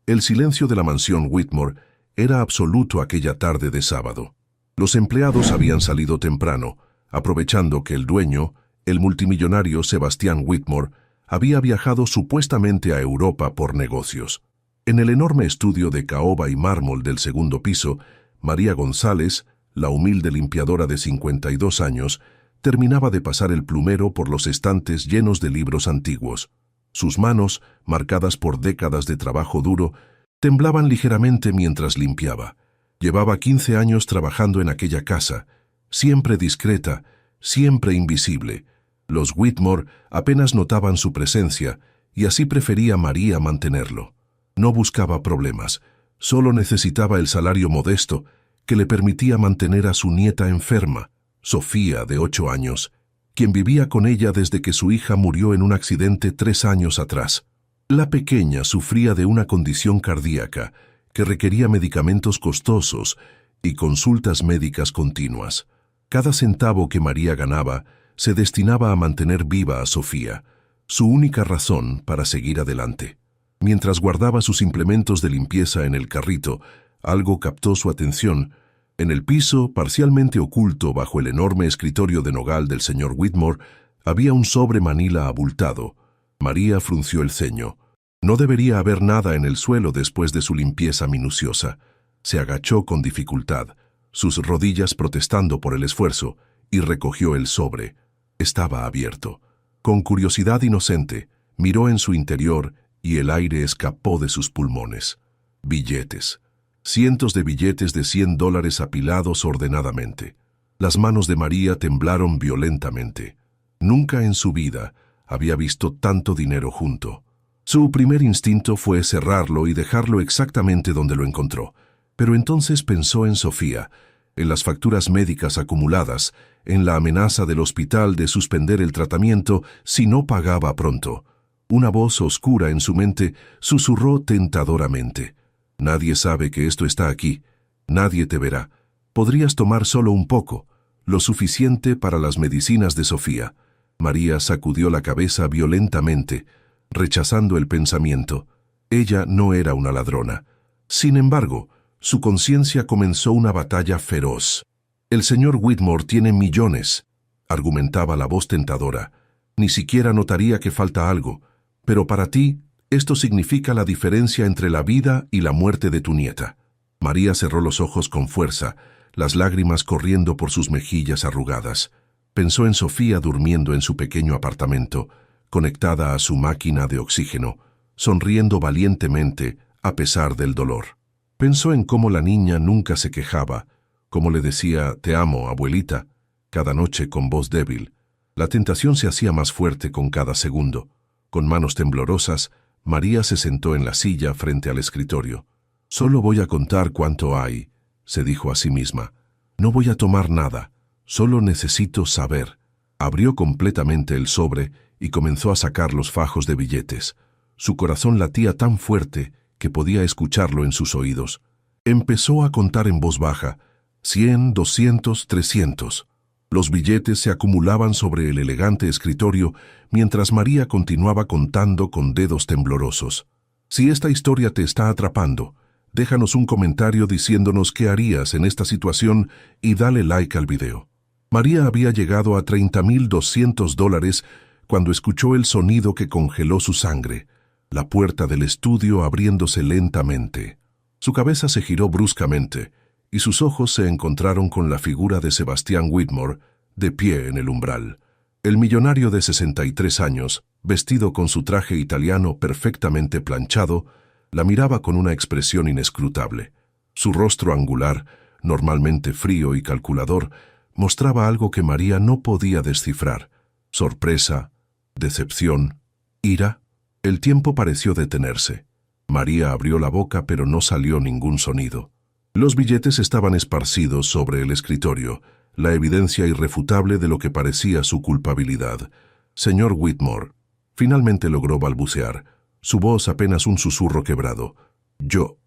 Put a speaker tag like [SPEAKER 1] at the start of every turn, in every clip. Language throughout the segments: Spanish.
[SPEAKER 1] El silencio de la mansión Whitmore era absoluto aquella tarde de sábado. Los empleados habían salido temprano, aprovechando que el dueño, el multimillonario Sebastián Whitmore, había viajado supuestamente a Europa por negocios. En el enorme estudio de caoba y mármol del segundo piso, María González, la humilde limpiadora de 52 años, terminaba de pasar el plumero por los estantes llenos de libros antiguos. Sus manos, marcadas por décadas de trabajo duro, temblaban ligeramente mientras limpiaba. Llevaba 15 años trabajando en aquella casa, siempre discreta, siempre invisible. Los Whitmore apenas notaban su presencia, y así prefería María mantenerlo. No buscaba problemas, solo necesitaba el salario modesto que le permitía mantener a su nieta enferma, Sofía, de 8 años, quien vivía con ella desde que su hija murió en un accidente 3 años atrás. La pequeña sufría de una condición cardíaca que requería medicamentos costosos y consultas médicas continuas. Cada centavo que María ganaba se destinaba a mantener viva a Sofía, su única razón para seguir adelante. Mientras guardaba sus implementos de limpieza en el carrito, algo captó su atención. En el piso, parcialmente oculto bajo el enorme escritorio de nogal del señor Whitmore, había un sobre manila abultado. María frunció el ceño. No debería haber nada en el suelo después de su limpieza minuciosa. Se agachó con dificultad, sus rodillas protestando por el esfuerzo, y recogió el sobre. Estaba abierto. Con curiosidad inocente, miró en su interior y el aire escapó de sus pulmones. Billetes. Cientos de billetes de $100 apilados ordenadamente. Las manos de María temblaron violentamente. Nunca en su vida había visto tanto dinero junto. Su primer instinto fue cerrarlo y dejarlo exactamente donde lo encontró. Pero entonces pensó en Sofía, en las facturas médicas acumuladas, en la amenaza del hospital de suspender el tratamiento si no pagaba pronto. Una voz oscura en su mente susurró tentadoramente. Nadie sabe que esto está aquí. Nadie te verá. Podrías tomar solo un poco, lo suficiente para las medicinas de Sofía. María sacudió la cabeza violentamente, rechazando el pensamiento. Ella no era una ladrona. Sin embargo, su conciencia comenzó una batalla feroz. El señor Whitmore tiene millones, argumentaba la voz tentadora. Ni siquiera notaría que falta algo. Pero para ti, esto significa la diferencia entre la vida y la muerte de tu nieta. María cerró los ojos con fuerza, las lágrimas corriendo por sus mejillas arrugadas. Pensó en Sofía durmiendo en su pequeño apartamento, conectada a su máquina de oxígeno, sonriendo valientemente a pesar del dolor. Pensó en cómo la niña nunca se quejaba, cómo le decía «te amo, abuelita», cada noche con voz débil. La tentación se hacía más fuerte con cada segundo. Con manos temblorosas, María se sentó en la silla frente al escritorio. «Solo voy a contar cuánto hay», se dijo a sí misma. «No voy a tomar nada, solo necesito saber». Abrió completamente el sobre y comenzó a sacar los fajos de billetes. Su corazón latía tan fuerte que podía escucharlo en sus oídos. Empezó a contar en voz baja, 100, 200, 300. Los billetes se acumulaban sobre el elegante escritorio mientras María continuaba contando con dedos temblorosos. Si esta historia te está atrapando, déjanos un comentario diciéndonos qué harías en esta situación y dale like al video. María había llegado a $30,200 cuando escuchó el sonido que congeló su sangre, la puerta del estudio abriéndose lentamente. Su cabeza se giró bruscamente y sus ojos se encontraron con la figura de Sebastián Whitmore, de pie en el umbral. El millonario de 63 años, vestido con su traje italiano perfectamente planchado, la miraba con una expresión inescrutable. Su rostro angular, normalmente frío y calculador, mostraba algo que María no podía descifrar. Sorpresa, decepción, ira. El tiempo pareció detenerse. María abrió la boca, pero no salió ningún sonido. Los billetes estaban esparcidos sobre el escritorio, la evidencia irrefutable de lo que parecía su culpabilidad. «Señor Whitmore», finalmente logró balbucear, su voz apenas un susurro quebrado. Yo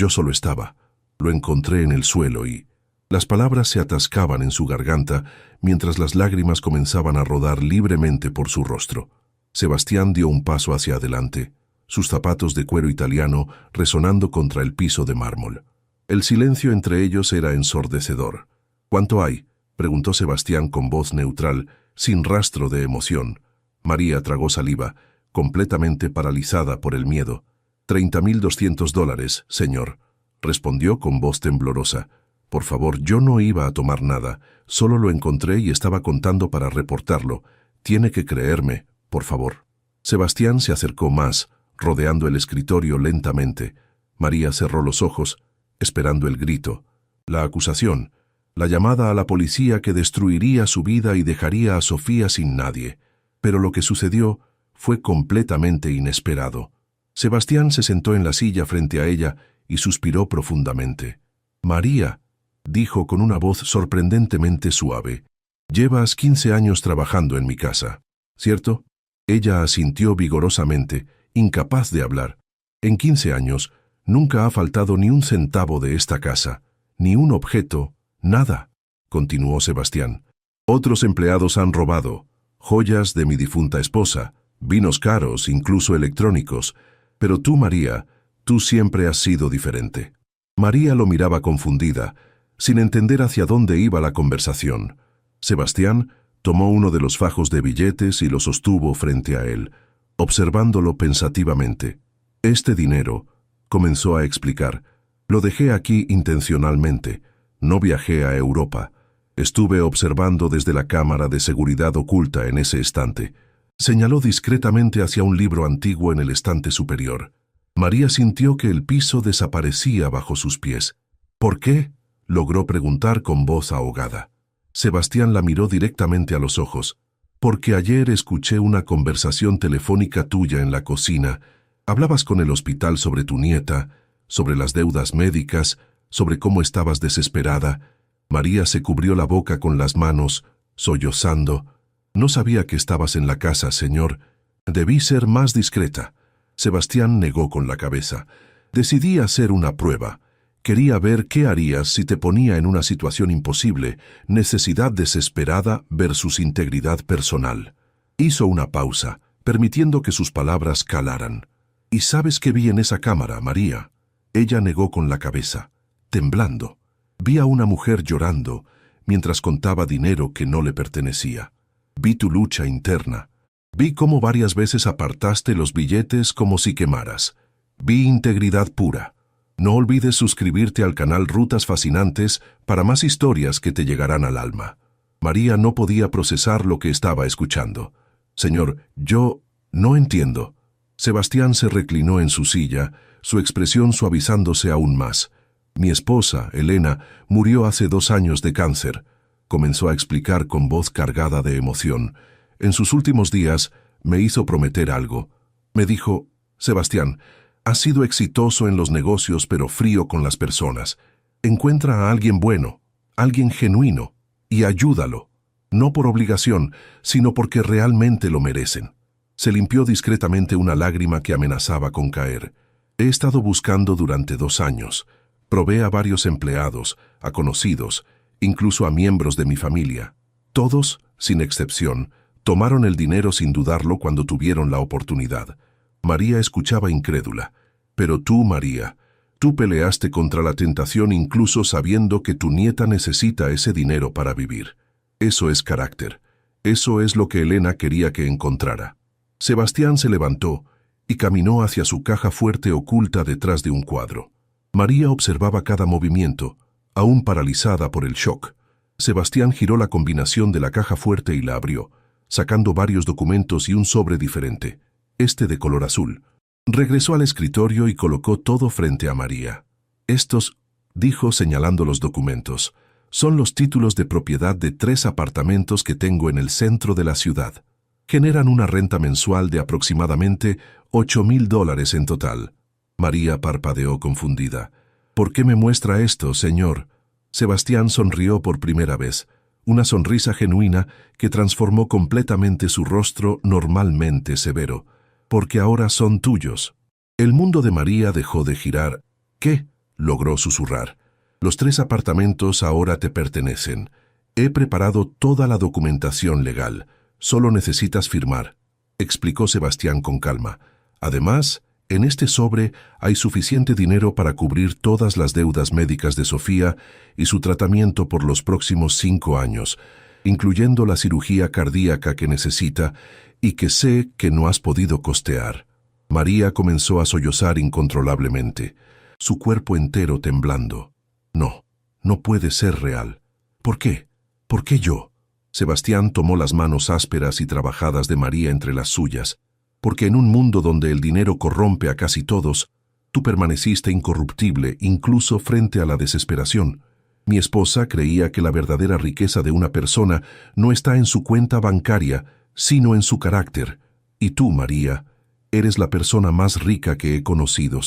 [SPEAKER 1] solo estaba. Lo encontré en el suelo y...». Las palabras se atascaban en su garganta mientras las lágrimas comenzaban a rodar libremente por su rostro. Sebastián dio un paso hacia adelante. sus zapatos de cuero italiano resonando contra el piso de mármol. El silencio entre ellos era ensordecedor. —¿Cuánto hay? —preguntó Sebastián con voz neutral, sin rastro de emoción. María tragó saliva, completamente paralizada por el miedo. $30.200, señor —respondió con voz temblorosa. Por favor, yo no iba a tomar nada, solo lo encontré y estaba contando para reportarlo. Tiene que creerme, por favor. Sebastián se acercó más, rodeando el escritorio lentamente. María cerró los ojos, esperando el grito, la acusación, la llamada a la policía que destruiría su vida y dejaría a Sofía sin nadie. Pero lo que sucedió fue completamente inesperado. Sebastián se sentó en la silla frente a ella y suspiró profundamente. «María», dijo con una voz sorprendentemente suave, «llevas 15 años trabajando en mi casa, ¿cierto?» Ella asintió vigorosamente, incapaz de hablar. «En 15 años nunca ha faltado ni un centavo de esta casa, ni un objeto, nada», continuó Sebastián. «Otros empleados han robado joyas de mi difunta esposa, vinos caros, incluso electrónicos, pero tú, María, tú siempre has sido diferente». María lo miraba confundida, sin entender hacia dónde iba la conversación. Sebastián tomó uno de los fajos de billetes y lo sostuvo frente a él, observándolo pensativamente. «Este dinero», comenzó a explicar, «lo dejé aquí intencionalmente. No viajé a Europa. Estuve observando desde la cámara de seguridad oculta en ese estante». Señaló discretamente hacia un libro antiguo en el estante superior. María sintió que el piso desaparecía bajo sus pies. «¿Por qué?», logró preguntar con voz ahogada. Sebastián la miró directamente a los ojos. «Porque ayer escuché una conversación telefónica tuya en la cocina. Hablabas con el hospital sobre tu nieta, sobre las deudas médicas, sobre cómo estabas desesperada». María se cubrió la boca con las manos, sollozando. «No sabía que estabas en la casa, señor. Debí ser más discreta». Sebastián negó con la cabeza. «Decidí hacer una prueba. Quería ver qué harías si te ponía en una situación imposible, necesidad desesperada versus integridad personal». Hizo una pausa, permitiendo que sus palabras calaran. «¿Y sabes qué vi en esa cámara, María?». Ella negó con la cabeza, temblando. «Vi a una mujer llorando mientras contaba dinero que no le pertenecía. Vi tu lucha interna. Vi cómo varias veces apartaste los billetes como si quemaras. Vi integridad pura. No olvides suscribirte al canal Rutas Fascinantes para más historias que te llegarán al alma». María no podía procesar lo que estaba escuchando. «Señor, yo no entiendo». Sebastián se reclinó en su silla, su expresión suavizándose aún más. «Mi esposa, Elena, murió hace 2 años de cáncer», comenzó a explicar con voz cargada de emoción. «En sus últimos días me hizo prometer algo. Me dijo, Sebastián, has sido exitoso en los negocios pero frío con las personas. Encuentra a alguien bueno, alguien genuino, y ayúdalo. No por obligación, sino porque realmente lo merecen». Se limpió discretamente una lágrima que amenazaba con caer. «He estado buscando durante 2 años. Probé a varios empleados, a conocidos, incluso a miembros de mi familia. Todos, sin excepción, tomaron el dinero sin dudarlo cuando tuvieron la oportunidad». María escuchaba incrédula. «Pero tú, María, tú peleaste contra la tentación incluso sabiendo que tu nieta necesita ese dinero para vivir. Eso es carácter. Eso es lo que Elena quería que encontrara». Sebastián se levantó y caminó hacia su caja fuerte oculta detrás de un cuadro. María observaba cada movimiento, aún paralizada por el shock. Sebastián giró la combinación de la caja fuerte y la abrió, sacando varios documentos y un sobre diferente, este de color azul. Regresó al escritorio y colocó todo frente a María. «Estos», dijo señalando los documentos, «son los títulos de propiedad de 3 apartamentos que tengo en el centro de la ciudad. Generan una renta mensual de aproximadamente $8,000 en total». María parpadeó confundida. «¿Por qué me muestra esto, señor?». Sebastián sonrió por primera vez, una sonrisa genuina que transformó completamente su rostro normalmente severo. «Porque ahora son tuyos». El mundo de María dejó de girar. «¿Qué?», logró susurrar. «Los 3 apartamentos ahora te pertenecen. He preparado toda la documentación legal. Solo necesitas firmar», explicó Sebastián con calma. «Además, En este sobre hay suficiente dinero para cubrir todas las deudas médicas de Sofía y su tratamiento por los próximos 5 años, incluyendo la cirugía cardíaca que necesita y que sé que no has podido costear. María comenzó a sollozar incontrolablemente, su cuerpo entero temblando. No, no puede ser real. ¿Por qué? ¿Por qué yo? Sebastián tomó las manos ásperas y trabajadas de María entre las suyas, porque en un mundo donde el dinero corrompe a casi todos, tú permaneciste incorruptible incluso frente a la desesperación. Mi esposa creía que la verdadera riqueza de una persona no está en su cuenta bancaria, sino en su carácter. Y tú, María, eres la persona más rica que he conocido.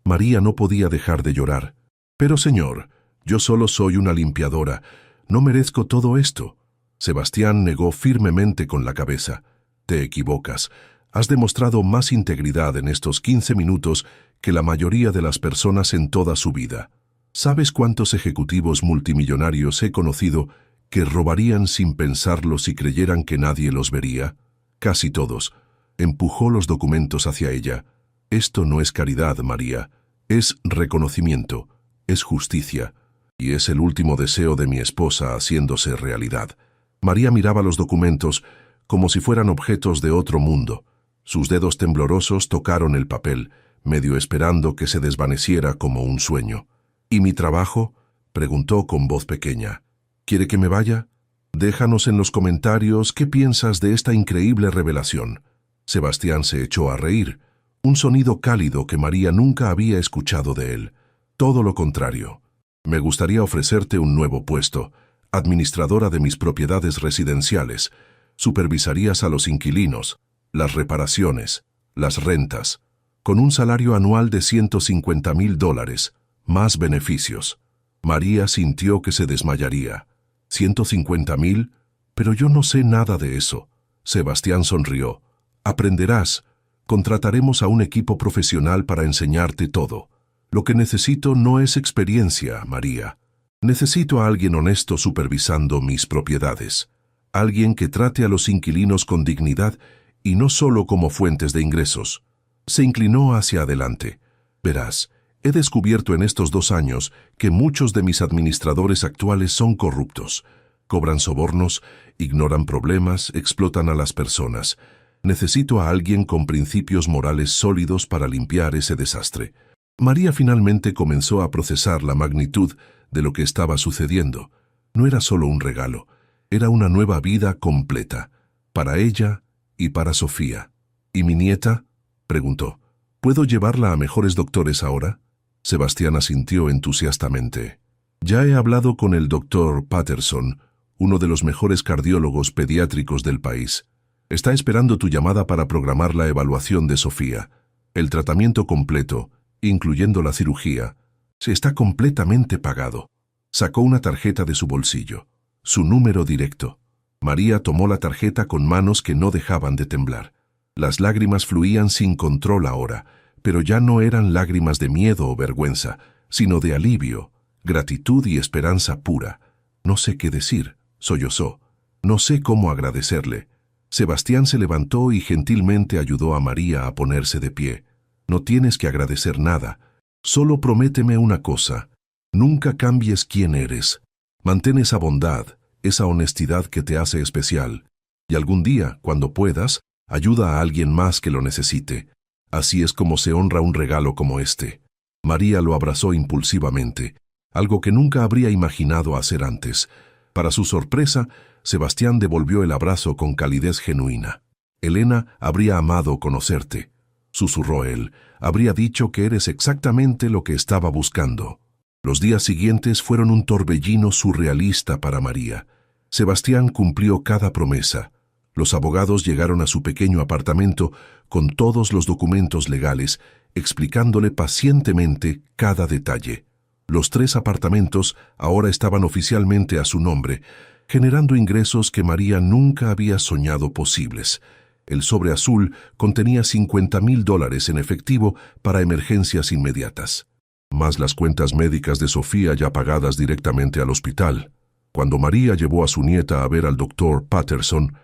[SPEAKER 1] María no podía dejar de llorar. Pero, señor, yo solo soy una limpiadora. No merezco todo esto. Sebastián negó firmemente con la cabeza. Te equivocas. Has demostrado más integridad en estos 15 minutos que la mayoría de las personas en toda su vida. ¿Sabes cuántos ejecutivos multimillonarios he conocido que robarían sin pensarlo si creyeran que nadie los vería? Casi todos. Empujó los documentos hacia ella. Esto no es caridad, María. Es reconocimiento. Es justicia. Y es el último deseo de mi esposa haciéndose realidad. María miraba los documentos como si fueran objetos de otro mundo. Sus dedos temblorosos tocaron el papel, medio esperando que se desvaneciera como un sueño. ¿Y mi trabajo?, preguntó con voz pequeña. ¿Quiere que me vaya? Déjanos en los comentarios qué piensas de esta increíble revelación. Sebastián se echó a reír, un sonido cálido que María nunca había escuchado de él. Todo lo contrario. Me gustaría ofrecerte un nuevo puesto, administradora de mis propiedades residenciales. Supervisarías a los inquilinos, las reparaciones, las rentas, con un salario anual de $150,000, más beneficios. María sintió que se desmayaría. ¿150,000? Pero yo no sé nada de eso. Sebastián sonrió. Aprenderás. Contrataremos a un equipo profesional para enseñarte todo. Lo que necesito no es experiencia, María. Necesito a alguien honesto supervisando mis propiedades. Alguien que trate a los inquilinos con dignidad y no solo como fuentes de ingresos. Se inclinó hacia adelante. Verás, he descubierto en estos 2 años que muchos de mis administradores actuales son corruptos. Cobran sobornos, ignoran problemas, explotan a las personas. Necesito a alguien con principios morales sólidos para limpiar ese desastre. María finalmente comenzó a procesar la magnitud de lo que estaba sucediendo. No era solo un regalo, era una nueva vida completa, para ella y para Sofía. ¿Y mi nieta?, preguntó. ¿Puedo llevarla a mejores doctores ahora? Sebastián asintió entusiastamente. Ya he hablado con el doctor Patterson, uno de los mejores cardiólogos pediátricos del país. Está esperando tu llamada para programar la evaluación de Sofía. El tratamiento completo, incluyendo la cirugía, se está completamente pagado. Sacó una tarjeta de su bolsillo, su número directo. María tomó la tarjeta con manos que no dejaban de temblar. Las lágrimas fluían sin control ahora, pero ya no eran lágrimas de miedo o vergüenza, sino de alivio, gratitud y esperanza pura. No sé qué decir, sollozó. No sé cómo agradecerle. Sebastián se levantó y gentilmente ayudó a María a ponerse de pie. No tienes que agradecer nada. Solo prométeme una cosa. Nunca cambies quién eres. Mantén esa bondad, esa honestidad que te hace especial. Y algún día, cuando puedas, ayuda a alguien más que lo necesite. Así es como se honra un regalo como este. María lo abrazó impulsivamente, algo que nunca habría imaginado hacer antes. Para su sorpresa, Sebastián devolvió el abrazo con calidez genuina. Elena habría amado conocerte, susurró él. Habría dicho que eres exactamente lo que estaba buscando. Los días siguientes fueron un torbellino surrealista para María. Sebastián cumplió cada promesa. Los abogados llegaron a su pequeño apartamento con todos los documentos legales, explicándole pacientemente cada detalle. Los 3 apartamentos ahora estaban oficialmente a su nombre, generando ingresos que María nunca había soñado posibles. El sobre azul contenía $50,000 en efectivo para emergencias inmediatas, más las cuentas médicas de Sofía ya pagadas directamente al hospital. Cuando María llevó a su nieta a ver al doctor Patterson,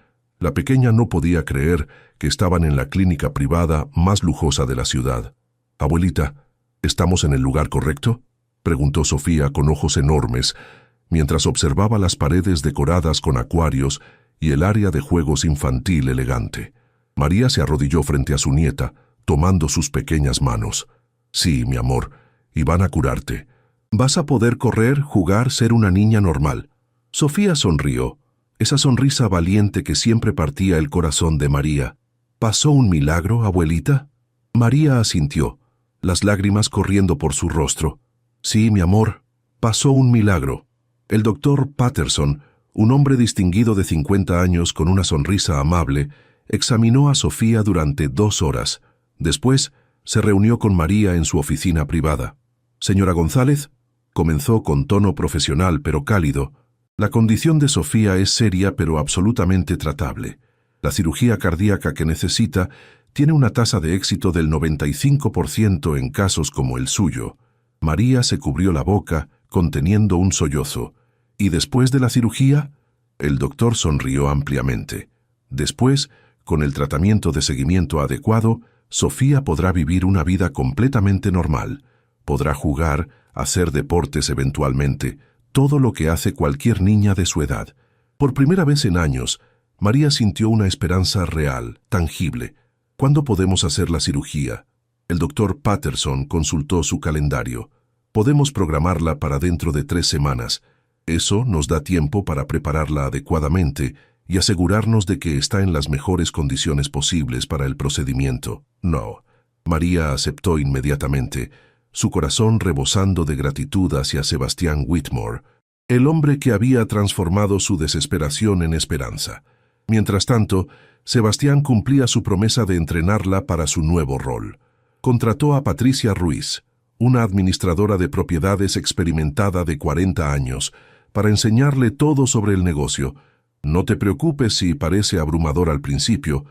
[SPEAKER 1] La pequeña no podía creer que estaban en la clínica privada más lujosa de la ciudad. «Abuelita, ¿estamos en el lugar correcto?», preguntó Sofía con ojos enormes, mientras observaba las paredes decoradas con acuarios y el área de juegos infantil elegante. María se arrodilló frente a su nieta, tomando sus pequeñas manos. «Sí, mi amor, y van a curarte. Vas a poder correr, jugar, ser una niña normal». Sofía sonrió, esa sonrisa valiente que siempre partía el corazón de María. «¿Pasó un milagro, abuelita?». María asintió, las lágrimas corriendo por su rostro. «Sí, mi amor, pasó un milagro». El doctor Patterson, un hombre distinguido de 50 años con una sonrisa amable, examinó a Sofía durante 2 horas. Después, se reunió con María en su oficina privada. «Señora González», comenzó con tono profesional pero cálido, «la condición de Sofía es seria pero absolutamente tratable. La cirugía cardíaca que necesita tiene una tasa de éxito del 95% en casos como el suyo». María se cubrió la boca, conteniendo un sollozo. «¿Y después de la cirugía?». El doctor sonrió ampliamente. «Después, con el tratamiento de seguimiento adecuado, Sofía podrá vivir una vida completamente normal. Podrá jugar, hacer deportes eventualmente, todo lo que hace cualquier niña de su edad». Por primera vez en años, María sintió una esperanza real, tangible. «¿Cuándo podemos hacer la cirugía?». El doctor Patterson consultó su calendario. «Podemos programarla para dentro de 3 semanas. Eso nos da tiempo para prepararla adecuadamente y asegurarnos de que está en las mejores condiciones posibles para el procedimiento». «No». María aceptó inmediatamente, su corazón rebosando de gratitud hacia Sebastián Whitmore, el hombre que había transformado su desesperación en esperanza. Mientras tanto, Sebastián cumplía su promesa de entrenarla para su nuevo rol. Contrató a Patricia Ruiz, una administradora de propiedades experimentada de 40 años, para enseñarle todo sobre el negocio. «No te preocupes si parece abrumador al principio»,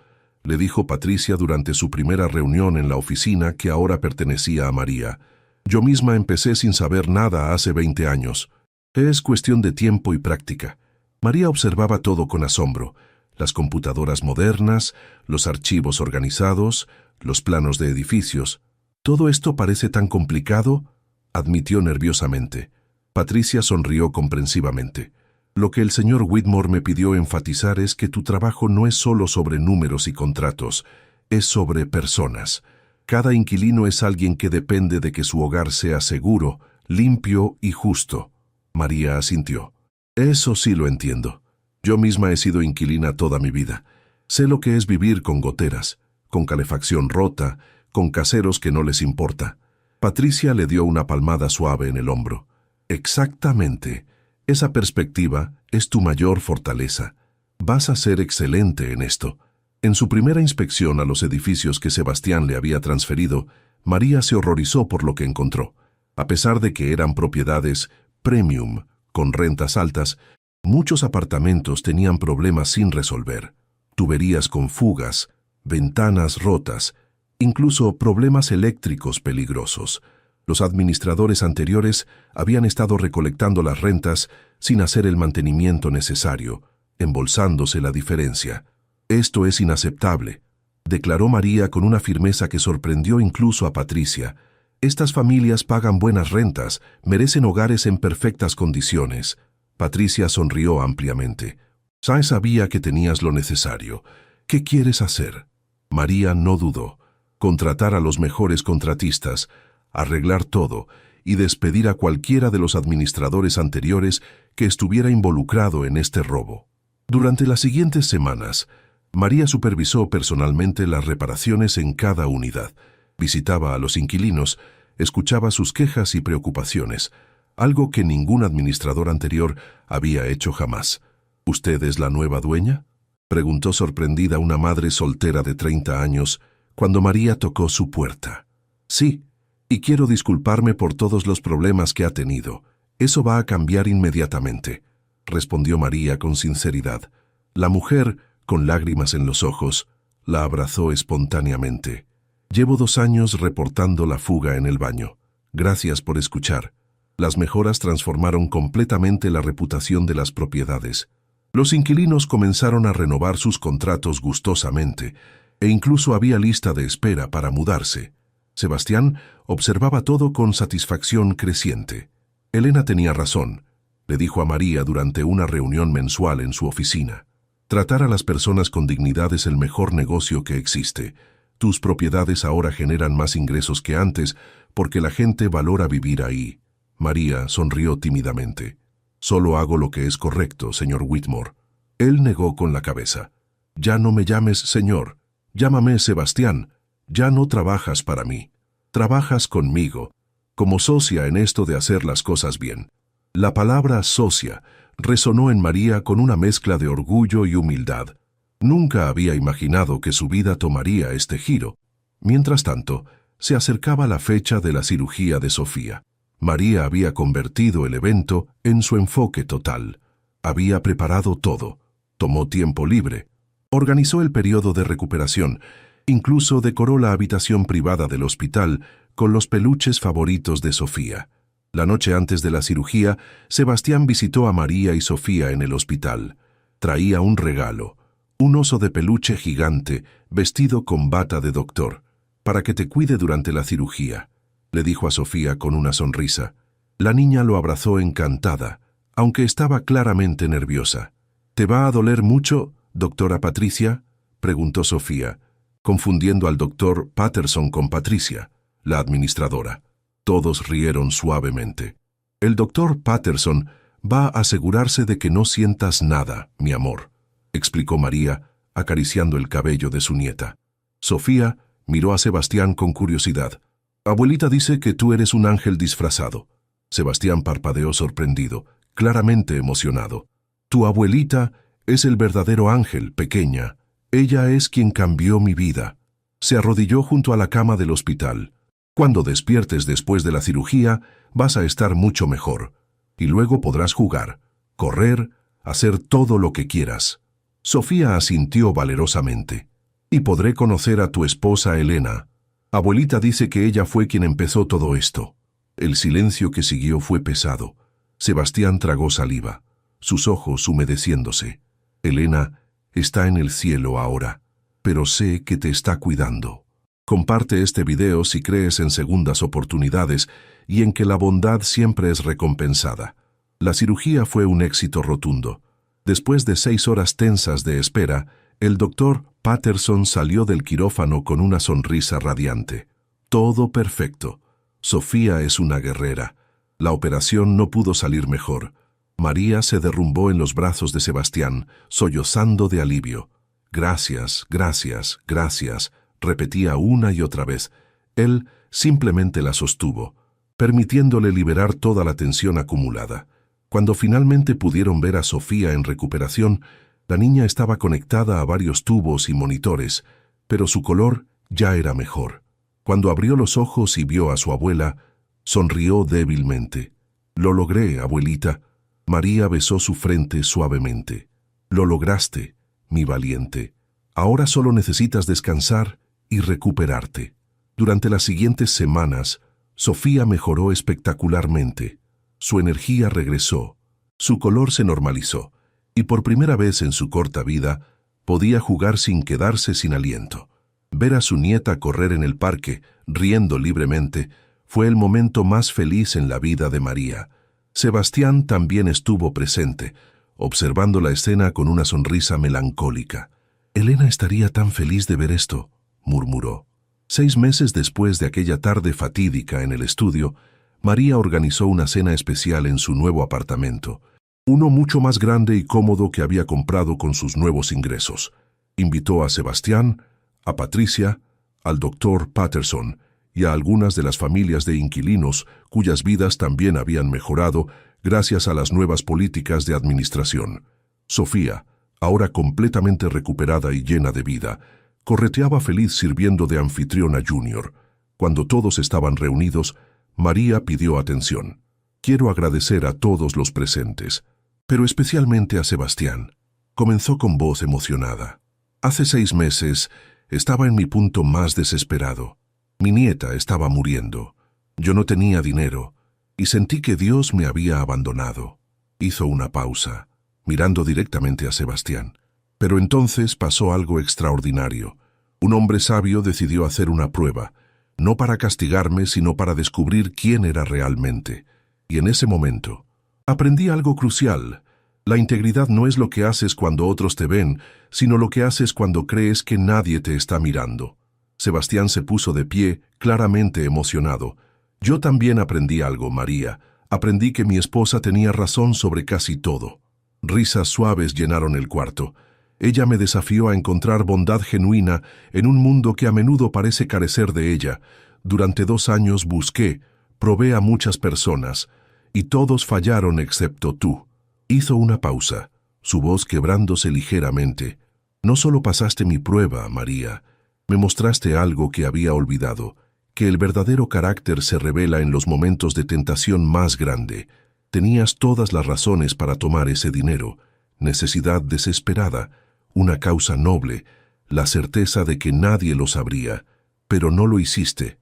[SPEAKER 1] le dijo Patricia durante su primera reunión en la oficina que ahora pertenecía a María. «Yo misma empecé sin saber nada hace 20 años. Es cuestión de tiempo y práctica». María observaba todo con asombro: las computadoras modernas, los archivos organizados, los planos de edificios. «¿Todo esto parece tan complicado?», admitió nerviosamente. Patricia sonrió comprensivamente. «Lo que el señor Whitmore me pidió enfatizar es que tu trabajo no es solo sobre números y contratos, es sobre personas. Cada inquilino es alguien que depende de que su hogar sea seguro, limpio y justo». María asintió. «Eso sí lo entiendo. Yo misma he sido inquilina toda mi vida. Sé lo que es vivir con goteras, con calefacción rota, con caseros que no les importa». Patricia le dio una palmada suave en el hombro. «Exactamente. Esa perspectiva es tu mayor fortaleza. Vas a ser excelente en esto». En su primera inspección a los edificios que Sebastián le había transferido, María se horrorizó por lo que encontró. A pesar de que eran propiedades premium, con rentas altas, muchos apartamentos tenían problemas sin resolver. Tuberías con fugas, ventanas rotas, incluso problemas eléctricos peligrosos. Los administradores anteriores habían estado recolectando las rentas sin hacer el mantenimiento necesario, embolsándose la diferencia. «Esto es inaceptable», declaró María con una firmeza que sorprendió incluso a Patricia. «Estas familias pagan buenas rentas, merecen hogares en perfectas condiciones». Patricia sonrió ampliamente. «Ya sabía que tenías lo necesario. ¿Qué quieres hacer?». María no dudó. Contratar a los mejores contratistas, arreglar todo y despedir a cualquiera de los administradores anteriores que estuviera involucrado en este robo. Durante las siguientes semanas, María supervisó personalmente las reparaciones en cada unidad. Visitaba a los inquilinos, escuchaba sus quejas y preocupaciones, algo que ningún administrador anterior había hecho jamás. «¿Usted es la nueva dueña?», preguntó sorprendida una madre soltera de 30 años cuando María tocó su puerta. «Sí, y quiero disculparme por todos los problemas que ha tenido. Eso va a cambiar inmediatamente», respondió María con sinceridad. La mujer, con lágrimas en los ojos, la abrazó espontáneamente. «Llevo 2 años reportando la fuga en el baño. Gracias por escuchar. Las mejoras transformaron completamente la reputación de las propiedades». Los inquilinos comenzaron a renovar sus contratos gustosamente, e incluso había lista de espera para mudarse. Sebastián observaba todo con satisfacción creciente. Elena tenía razón, le dijo a María durante una reunión mensual en su oficina. Tratar a las personas con dignidad es el mejor negocio que existe. Tus propiedades ahora generan más ingresos que antes porque la gente valora vivir ahí. María sonrió tímidamente. Solo hago lo que es correcto, señor Whitmore. Él negó con la cabeza. Ya no me llames señor. Llámame Sebastián. Ya no trabajas para mí. Trabajas conmigo, como socia en esto de hacer las cosas bien. La palabra socia resonó en María con una mezcla de orgullo y humildad. Nunca había imaginado que su vida tomaría este giro. Mientras tanto, se acercaba la fecha de la cirugía de Sofía. María había convertido el evento en su enfoque total. Había preparado todo. Tomó tiempo libre. Organizó el periodo de recuperación. Incluso decoró la habitación privada del hospital con los peluches favoritos de Sofía. La noche antes de la cirugía, Sebastián visitó a María y Sofía en el hospital. Traía un regalo, un oso de peluche gigante vestido con bata de doctor, para que te cuide durante la cirugía, le dijo a Sofía con una sonrisa. La niña lo abrazó encantada, aunque estaba claramente nerviosa. ¿Te va a doler mucho, doctora Patricia?, preguntó Sofía, confundiendo al doctor Patterson con Patricia, la administradora. Todos rieron suavemente. El doctor Patterson va a asegurarse de que no sientas nada, mi amor, explicó María, acariciando el cabello de su nieta. Sofía miró a Sebastián con curiosidad. Abuelita dice que tú eres un ángel disfrazado. Sebastián parpadeó sorprendido, claramente emocionado. Tu abuelita es el verdadero ángel, pequeña. Ella es quien cambió mi vida. Se arrodilló junto a la cama del hospital. Cuando despiertes después de la cirugía, vas a estar mucho mejor. Y luego podrás jugar, correr, hacer todo lo que quieras. Sofía asintió valerosamente. Y podré conocer a tu esposa Elena. Abuelita dice que ella fue quien empezó todo esto. El silencio que siguió fue pesado. Sebastián tragó saliva, sus ojos humedeciéndose. Elena está en el cielo ahora, pero sé que te está cuidando. Comparte este video si crees en segundas oportunidades y en que la bondad siempre es recompensada. La cirugía fue un éxito rotundo. Después de 6 horas tensas de espera, el doctor Patterson salió del quirófano con una sonrisa radiante. Todo perfecto. Sofía es una guerrera. La operación no pudo salir mejor. María se derrumbó en los brazos de Sebastián, sollozando de alivio. Gracias, gracias, gracias, repetía una y otra vez. Él simplemente la sostuvo, permitiéndole liberar toda la tensión acumulada. Cuando finalmente pudieron ver a Sofía en recuperación, la niña estaba conectada a varios tubos y monitores, pero su color ya era mejor. Cuando abrió los ojos y vio a su abuela, sonrió débilmente. «Lo logré, abuelita». María besó su frente suavemente. «Lo lograste, mi valiente. Ahora solo necesitas descansar y recuperarte». Durante las siguientes semanas, Sofía mejoró espectacularmente. Su energía regresó, su color se normalizó, y por primera vez en su corta vida, podía jugar sin quedarse sin aliento. Ver a su nieta correr en el parque, riendo libremente, fue el momento más feliz en la vida de María. Sebastián también estuvo presente, observando la escena con una sonrisa melancólica. «Elena estaría tan feliz de ver esto», murmuró. 6 meses después de aquella tarde fatídica en el estudio, María organizó una cena especial en su nuevo apartamento, uno mucho más grande y cómodo que había comprado con sus nuevos ingresos. Invitó a Sebastián, a Patricia, al doctor Patterson y a algunas de las familias de inquilinos cuyas vidas también habían mejorado gracias a las nuevas políticas de administración. Sofía, ahora completamente recuperada y llena de vida, correteaba feliz sirviendo de anfitriona junior. Cuando todos estaban reunidos, María pidió atención. «Quiero agradecer a todos los presentes, pero especialmente a Sebastián». Comenzó con voz emocionada. «Hace 6 meses estaba en mi punto más desesperado. Mi nieta estaba muriendo. Yo no tenía dinero y sentí que Dios me había abandonado». Hizo una pausa. mirando directamente a Sebastián. Pero entonces pasó algo extraordinario. Un hombre sabio decidió hacer una prueba, no para castigarme, sino para descubrir quién era realmente. Y en ese momento, aprendí algo crucial. La integridad no es lo que haces cuando otros te ven, sino lo que haces cuando crees que nadie te está mirando. Sebastián se puso de pie, claramente emocionado. Yo también aprendí algo, María. Aprendí que mi esposa tenía razón sobre casi todo. Risas suaves llenaron el cuarto. Ella me desafió a encontrar bondad genuina en un mundo que a menudo parece carecer de ella. Durante 2 años busqué, probé a muchas personas, y todos fallaron excepto tú. Hizo una pausa, su voz quebrándose ligeramente. No solo pasaste mi prueba, María, me mostraste algo que había olvidado, que el verdadero carácter se revela en los momentos de tentación más grande. Tenías todas las razones para tomar ese dinero, necesidad desesperada, una causa noble, la certeza de que nadie lo sabría, pero no lo hiciste.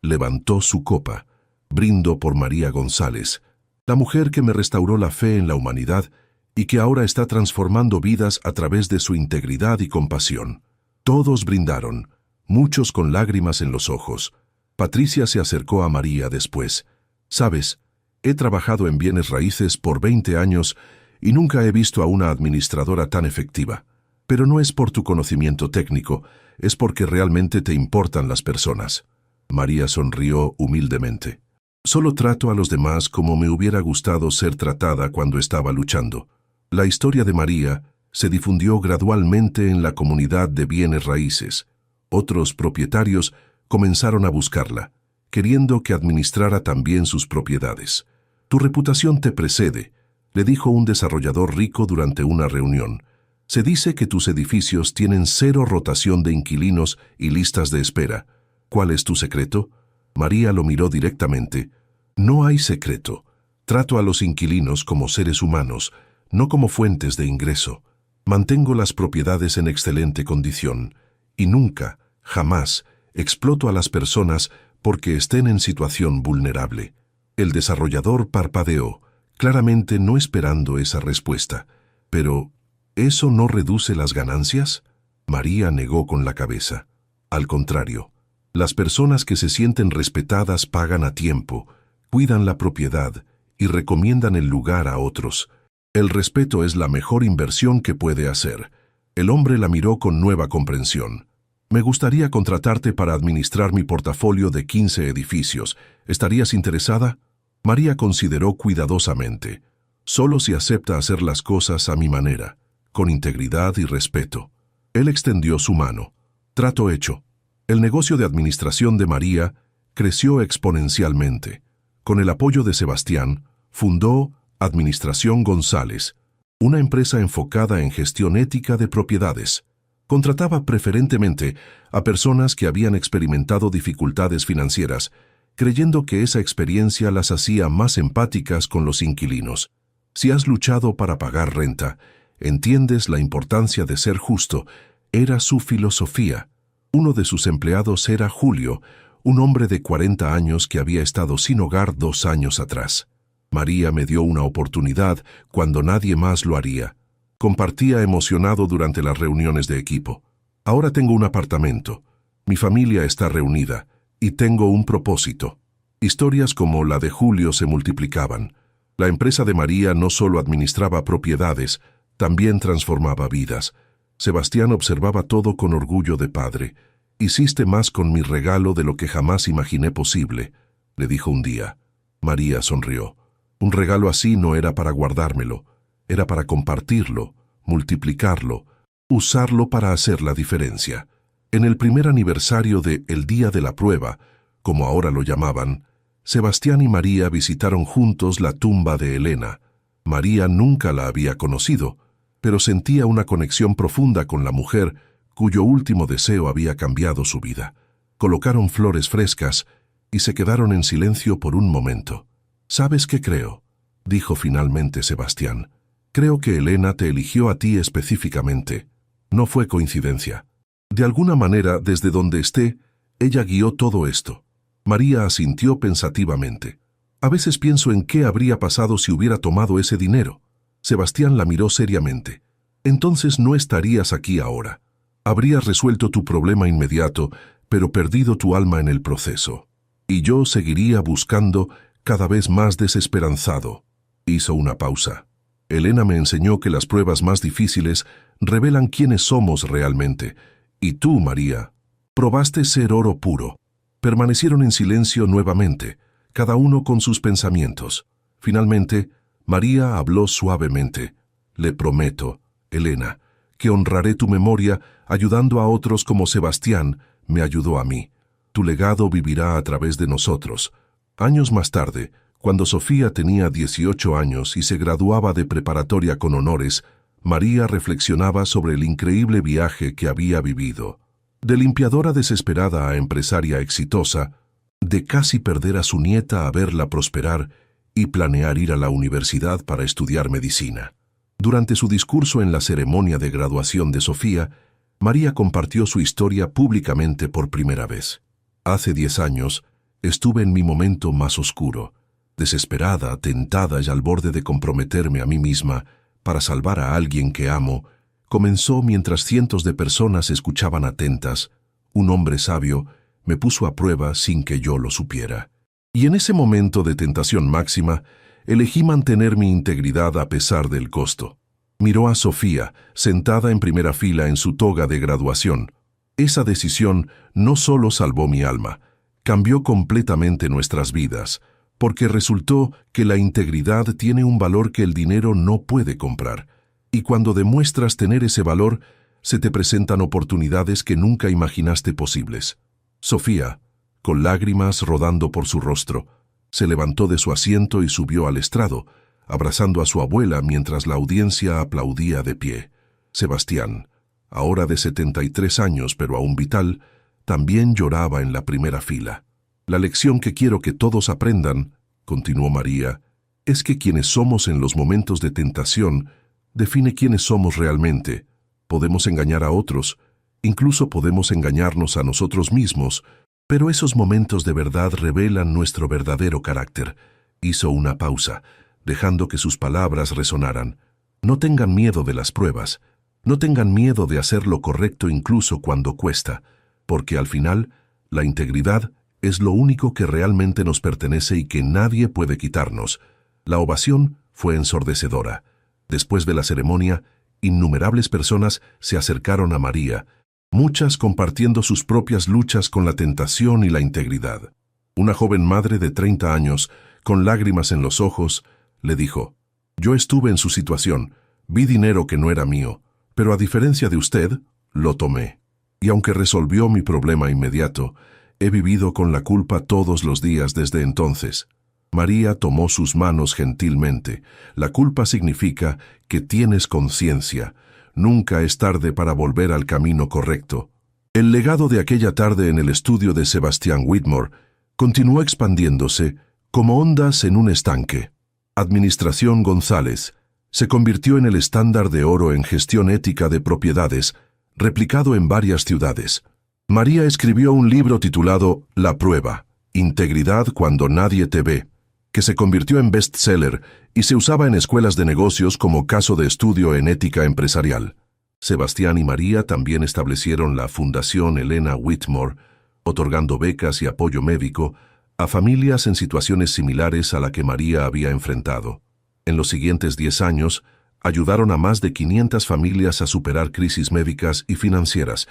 [SPEAKER 1] Levantó su copa. Brindo por María González, la mujer que me restauró la fe en la humanidad y que ahora está transformando vidas a través de su integridad y compasión. Todos brindaron, muchos con lágrimas en los ojos. Patricia se acercó a María después. «Sabes, he trabajado en bienes raíces por 20 años y nunca he visto a una administradora tan efectiva. Pero no es por tu conocimiento técnico, es porque realmente te importan las personas». María sonrió humildemente. «Solo trato a los demás como me hubiera gustado ser tratada cuando estaba luchando». La historia de María se difundió gradualmente en la comunidad de bienes raíces. Otros propietarios comenzaron a buscarla, queriendo que administrara también sus propiedades. «Tu reputación te precede», le dijo un desarrollador rico durante una reunión. «Se dice que tus edificios tienen 0 rotación de inquilinos y listas de espera. ¿Cuál es tu secreto?». María lo miró directamente. «No hay secreto. Trato a los inquilinos como seres humanos, no como fuentes de ingreso. Mantengo las propiedades en excelente condición y nunca, jamás, exploto a las personas porque estén en situación vulnerable». El desarrollador parpadeó, claramente no esperando esa respuesta. «¿Pero eso no reduce las ganancias?». María negó con la cabeza. «Al contrario, las personas que se sienten respetadas pagan a tiempo, cuidan la propiedad y recomiendan el lugar a otros. El respeto es la mejor inversión que puede hacer». El hombre la miró con nueva comprensión. «Me gustaría contratarte para administrar mi portafolio de 15 edificios. ¿Estarías interesada?». María consideró cuidadosamente. «Solo si acepta hacer las cosas a mi manera, con integridad y respeto». Él extendió su mano. Trato hecho. El negocio de administración de María creció exponencialmente. Con el apoyo de Sebastián, fundó Administración González, una empresa enfocada en gestión ética de propiedades. Contrataba preferentemente a personas que habían experimentado dificultades financieras, creyendo que esa experiencia las hacía más empáticas con los inquilinos. Si has luchado para pagar renta, entiendes la importancia de ser justo. Era su filosofía. Uno de sus empleados era Julio, un hombre de 40 años que había estado sin hogar 2 años atrás. María me dio una oportunidad cuando nadie más lo haría. Compartía emocionado durante las reuniones de equipo. «Ahora tengo un apartamento. Mi familia está reunida. Y tengo un propósito». Historias como la de Julio se multiplicaban. La empresa de María no solo administraba propiedades, también transformaba vidas. Sebastián observaba todo con orgullo de padre. «Hiciste más con mi regalo de lo que jamás imaginé posible», le dijo un día. María sonrió. Un regalo así no era para guardármelo, era para compartirlo, multiplicarlo, usarlo para hacer la diferencia. En el primer aniversario de El Día de la Prueba, como ahora lo llamaban, Sebastián y María visitaron juntos la tumba de Elena. María nunca la había conocido, pero sentía una conexión profunda con la mujer cuyo último deseo había cambiado su vida. Colocaron flores frescas y se quedaron en silencio por un momento. «¿Sabes qué creo?», dijo finalmente Sebastián. «Creo que Elena te eligió a ti específicamente. No fue coincidencia. De alguna manera, desde donde esté, ella guió todo esto». María asintió pensativamente. «A veces pienso en qué habría pasado si hubiera tomado ese dinero. Sebastián la miró seriamente. Entonces no estarías aquí ahora. Habrías resuelto tu problema inmediato, pero perdido tu alma en el proceso. Y yo seguiría buscando, cada vez más desesperanzado. Hizo una pausa. Elena me enseñó que las pruebas más difíciles revelan quiénes somos realmente. Y tú, María, probaste ser oro puro. Permanecieron en silencio nuevamente, cada uno con sus pensamientos. Finalmente, María habló suavemente. Le prometo, Elena, que honraré tu memoria ayudando a otros como Sebastián me ayudó a mí. Tu legado vivirá a través de nosotros. Años más tarde, cuando Sofía tenía 18 años y se graduaba de preparatoria con honores, María reflexionaba sobre el increíble viaje que había vivido. De limpiadora desesperada a empresaria exitosa, de casi perder a su nieta a verla prosperar y planear ir a la universidad para estudiar medicina. Durante su discurso en la ceremonia de graduación de Sofía, María compartió su historia públicamente por primera vez. Hace 10 años, estuve en mi momento más oscuro, desesperada, tentada y al borde de comprometerme a mí misma para salvar a alguien que amo. Comenzó mientras cientos de personas escuchaban atentas. Un hombre sabio me puso a prueba sin que yo lo supiera. Y en ese momento de tentación máxima, elegí mantener mi integridad a pesar del costo. Miró a Sofía, sentada en primera fila en su toga de graduación. Esa decisión no solo salvó mi alma, cambió completamente nuestras vidas, porque resultó que la integridad tiene un valor que el dinero no puede comprar. Y cuando demuestras tener ese valor, se te presentan oportunidades que nunca imaginaste posibles. Sofía, con lágrimas rodando por su rostro, se levantó de su asiento y subió al estrado, abrazando a su abuela mientras la audiencia aplaudía de pie. Sebastián, ahora de 73 años pero aún vital, también lloraba en la primera fila. La lección que quiero que todos aprendan, continuó María, es que quienes somos en los momentos de tentación define quiénes somos realmente. Podemos engañar a otros, incluso podemos engañarnos a nosotros mismos, pero esos momentos de verdad revelan nuestro verdadero carácter. Hizo una pausa, dejando que sus palabras resonaran. No tengan miedo de las pruebas, no tengan miedo de hacer lo correcto incluso cuando cuesta, porque al final, la integridad es lo único que realmente nos pertenece y que nadie puede quitarnos. La ovación fue ensordecedora. Después de la ceremonia, innumerables personas se acercaron a María, muchas compartiendo sus propias luchas con la tentación y la integridad. Una joven madre de 30 años, con lágrimas en los ojos, le dijo: «Yo estuve en su situación, vi dinero que no era mío, pero a diferencia de usted, lo tomé. Y aunque resolvió mi problema inmediato, he vivido con la culpa todos los días desde entonces». María tomó sus manos gentilmente. La culpa significa que tienes conciencia. Nunca es tarde para volver al camino correcto. El legado de aquella tarde en el estudio de Sebastián Whitmore continuó expandiéndose como ondas en un estanque. Administración González se convirtió en el estándar de oro en gestión ética de propiedades, replicado en varias ciudades. María escribió un libro titulado La Prueba, Integridad cuando nadie te ve, que se convirtió en bestseller y se usaba en escuelas de negocios como caso de estudio en ética empresarial. Sebastián y María también establecieron la Fundación Elena Whitmore, otorgando becas y apoyo médico a familias en situaciones similares a la que María había enfrentado. En los siguientes 10 años, ayudaron a más de 500 familias a superar crisis médicas y financieras,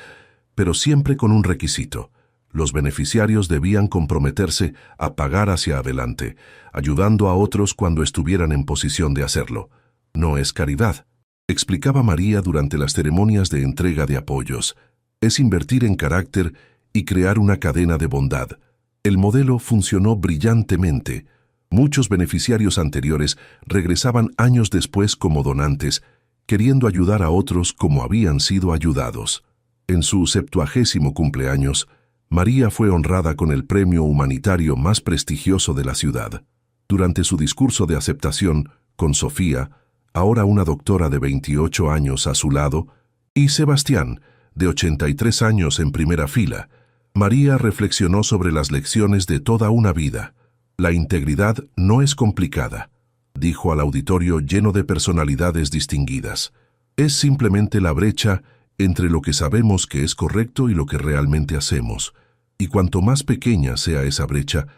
[SPEAKER 1] pero siempre con un requisito: los beneficiarios debían comprometerse a pagar hacia adelante, ayudando a otros cuando estuvieran en posición de hacerlo. No es caridad, explicaba María durante las ceremonias de entrega de apoyos. Es invertir en carácter y crear una cadena de bondad. El modelo funcionó brillantemente. Muchos beneficiarios anteriores regresaban años después como donantes, queriendo ayudar a otros como habían sido ayudados. En su 70º cumpleaños, María fue honrada con el premio humanitario más prestigioso de la ciudad. Durante su discurso de aceptación, con Sofía, ahora una doctora de 28 años a su lado, y Sebastián, de 83 años en primera fila, María reflexionó sobre las lecciones de toda una vida. La integridad no es complicada. dijo al auditorio lleno de personalidades distinguidas. Es simplemente la brecha entre lo que sabemos que es correcto y lo que realmente hacemos. Y cuanto más pequeña sea esa brecha,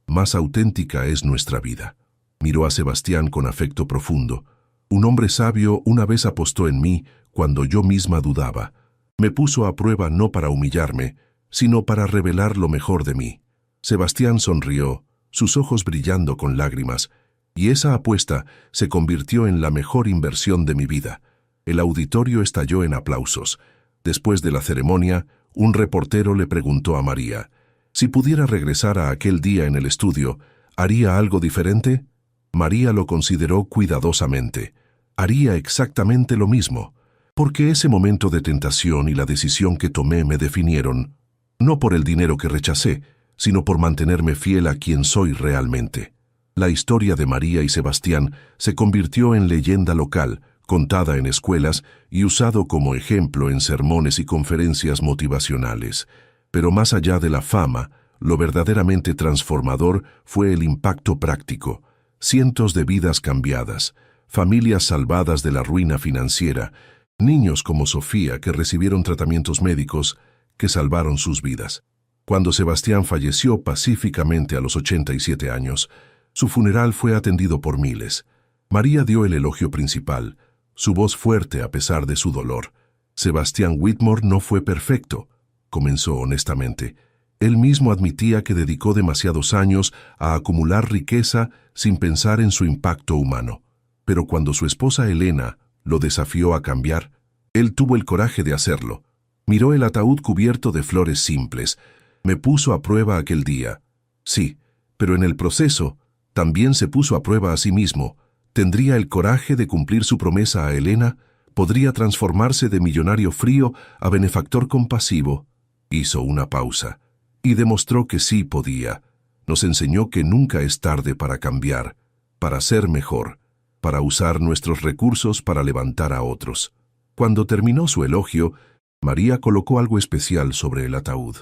[SPEAKER 1] más auténtica es nuestra vida. Miró a Sebastián con afecto profundo. Un hombre sabio una vez apostó en mí cuando yo misma dudaba. Me puso a prueba no para humillarme, sino para revelar lo mejor de mí. Sebastián sonrió, sus ojos brillando con lágrimas, y esa apuesta se convirtió en la mejor inversión de mi vida. El auditorio estalló en aplausos. Después de la ceremonia, un reportero le preguntó a María, si pudiera regresar a aquel día en el estudio, ¿haría algo diferente? María lo consideró cuidadosamente. Haría exactamente lo mismo, porque ese momento de tentación y la decisión que tomé me definieron, no por el dinero que rechacé, sino por mantenerme fiel a quien soy realmente. La historia de María y Sebastián se convirtió en leyenda local, contada en escuelas y usado como ejemplo en sermones y conferencias motivacionales. Pero más allá de la fama, lo verdaderamente transformador fue el impacto práctico. Cientos de vidas cambiadas, familias salvadas de la ruina financiera, niños como Sofía que recibieron tratamientos médicos que salvaron sus vidas. Cuando Sebastián falleció pacíficamente a los 87 años, su funeral fue atendido por miles. María dio el elogio principal, su voz fuerte a pesar de su dolor. Sebastián Whitmore no fue perfecto, comenzó honestamente. Él mismo admitía que dedicó demasiados años a acumular riqueza sin pensar en su impacto humano. Pero cuando su esposa Elena lo desafió a cambiar, él tuvo el coraje de hacerlo. Miró el ataúd cubierto de flores simples. Me puso a prueba aquel día. Sí, pero en el proceso también se puso a prueba a sí mismo. ¿Tendría el coraje de cumplir su promesa a Elena? ¿Podría transformarse de millonario frío a benefactor compasivo? Hizo una pausa y demostró que sí podía. Nos enseñó que nunca es tarde para cambiar, para ser mejor, para usar nuestros recursos para levantar a otros. Cuando terminó su elogio, María colocó algo especial sobre el ataúd,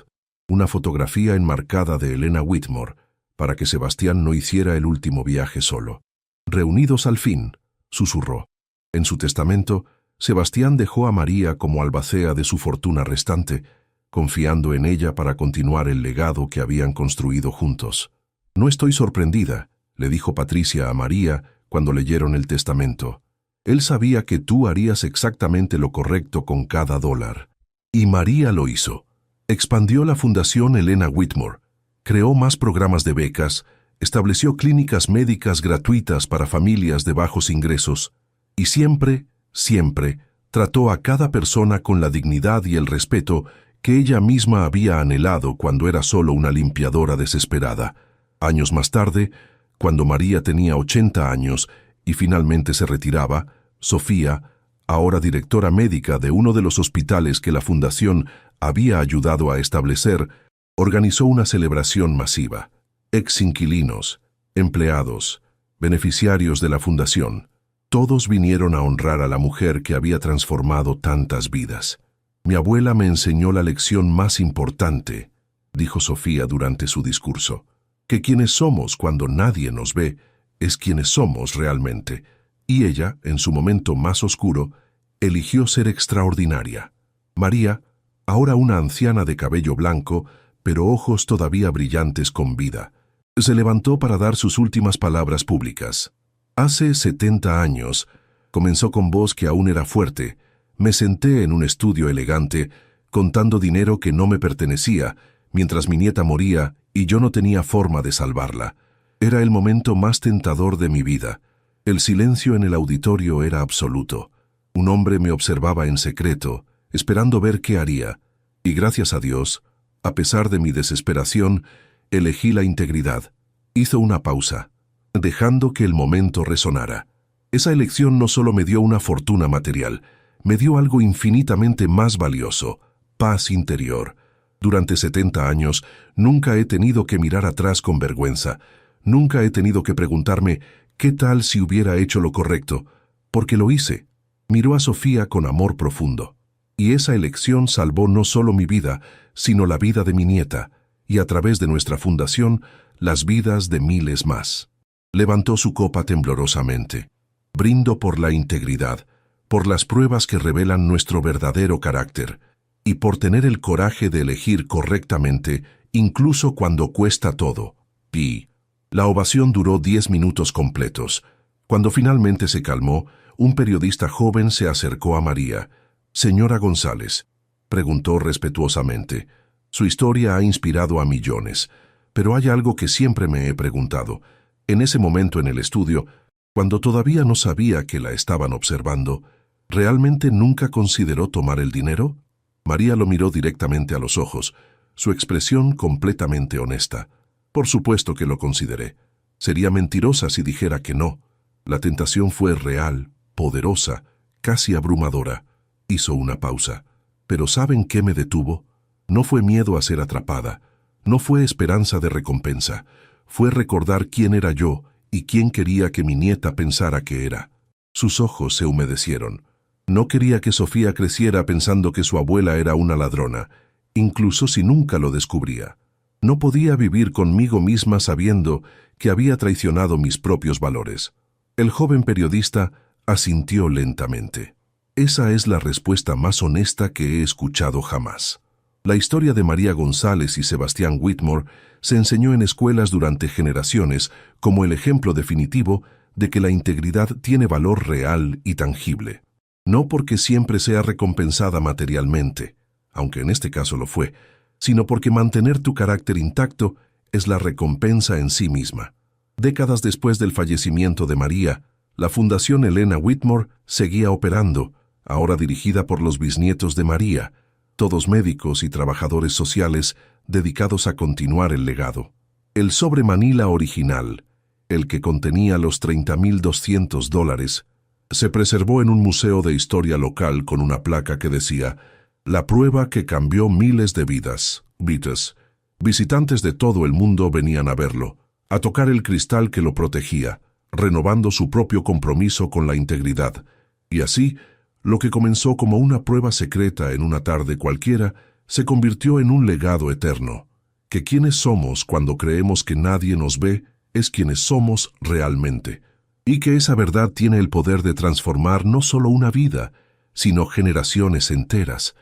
[SPEAKER 1] una fotografía enmarcada de Elena Whitmore, para que Sebastián no hiciera el último viaje solo. Reunidos al fin, susurró. En su testamento, Sebastián dejó a María como albacea de su fortuna restante, confiando en ella para continuar el legado que habían construido juntos. No estoy sorprendida, le dijo Patricia a María cuando leyeron el testamento. Él sabía que tú harías exactamente lo correcto con cada dólar. Y María lo hizo. Expandió la Fundación Elena Whitmore, creó más programas de becas, estableció clínicas médicas gratuitas para familias de bajos ingresos y siempre trató a cada persona con la dignidad y el respeto que ella misma había anhelado cuando era solo una limpiadora desesperada. Años más tarde, cuando María tenía 80 años y finalmente se retiraba, Sofía, ahora directora médica de uno de los hospitales que la Fundación había ayudado a establecer, organizó una celebración masiva. Ex-inquilinos, empleados, beneficiarios de la Fundación, todos vinieron a honrar a la mujer que había transformado tantas vidas. Mi abuela me enseñó la lección más importante, dijo Sofía durante su discurso, que quienes somos cuando nadie nos ve es quienes somos realmente, y ella, en su momento más oscuro, eligió ser extraordinaria. María, ahora una anciana de cabello blanco, pero ojos todavía brillantes con vida, se levantó para dar sus últimas palabras públicas. Hace 70 años, comenzó con voz que aún era fuerte, me senté en un estudio elegante, contando dinero que no me pertenecía, mientras mi nieta moría y yo no tenía forma de salvarla. Era el momento más tentador de mi vida. El silencio en el auditorio era absoluto. Un hombre me observaba en secreto, esperando ver qué haría, y gracias a Dios, a pesar de mi desesperación, elegí la integridad. Hizo una pausa, dejando que el momento resonara. Esa elección no solo me dio una fortuna material, me dio algo infinitamente más valioso, paz interior. Durante 70 años nunca he tenido que mirar atrás con vergüenza, nunca he tenido que preguntarme ¿qué tal si hubiera hecho lo correcto? Porque lo hice. Miró a Sofía con amor profundo. Y esa elección salvó no solo mi vida, sino la vida de mi nieta, y a través de nuestra fundación, las vidas de miles más. Levantó su copa temblorosamente. Brindo por la integridad, por las pruebas que revelan nuestro verdadero carácter, y por tener el coraje de elegir correctamente, incluso cuando cuesta todo. Pi. La ovación duró 10 minutos completos. Cuando finalmente se calmó, un periodista joven se acercó a María. «Señora González», preguntó respetuosamente. «Su historia ha inspirado a millones, pero hay algo que siempre me he preguntado. En ese momento en el estudio, cuando todavía no sabía que la estaban observando, ¿realmente nunca consideró tomar el dinero?» María lo miró directamente a los ojos, su expresión completamente honesta. «Por supuesto que lo consideré. Sería mentirosa si dijera que no. La tentación fue real, poderosa, casi abrumadora». Hizo una pausa. «¿Pero saben qué me detuvo? No fue miedo a ser atrapada, no fue esperanza de recompensa, fue recordar quién era yo y quién quería que mi nieta pensara que era». Sus ojos se humedecieron. No quería que Sofía creciera pensando que su abuela era una ladrona, incluso si nunca lo descubría. No podía vivir conmigo misma sabiendo que había traicionado mis propios valores. El joven periodista asintió lentamente. «Esa es la respuesta más honesta que he escuchado jamás». La historia de María González y Sebastián Whitmore se enseñó en escuelas durante generaciones como el ejemplo definitivo de que la integridad tiene valor real y tangible. No porque siempre sea recompensada materialmente, aunque en este caso lo fue, sino porque mantener tu carácter intacto es la recompensa en sí misma. Décadas después del fallecimiento de María, la Fundación Elena Whitmore seguía operando, ahora dirigida por los bisnietos de María, todos médicos y trabajadores sociales dedicados a continuar el legado. El sobre Manila original, el que contenía los $30,200, se preservó en un museo de historia local con una placa que decía «La prueba que cambió miles de vidas, Vitas». Visitantes de todo el mundo venían a verlo, a tocar el cristal que lo protegía, renovando su propio compromiso con la integridad. Y así, lo que comenzó como una prueba secreta en una tarde cualquiera, se convirtió en un legado eterno. Que quienes somos cuando creemos que nadie nos ve es quienes somos realmente. Y que esa verdad tiene el poder de transformar no solo una vida, sino generaciones enteras.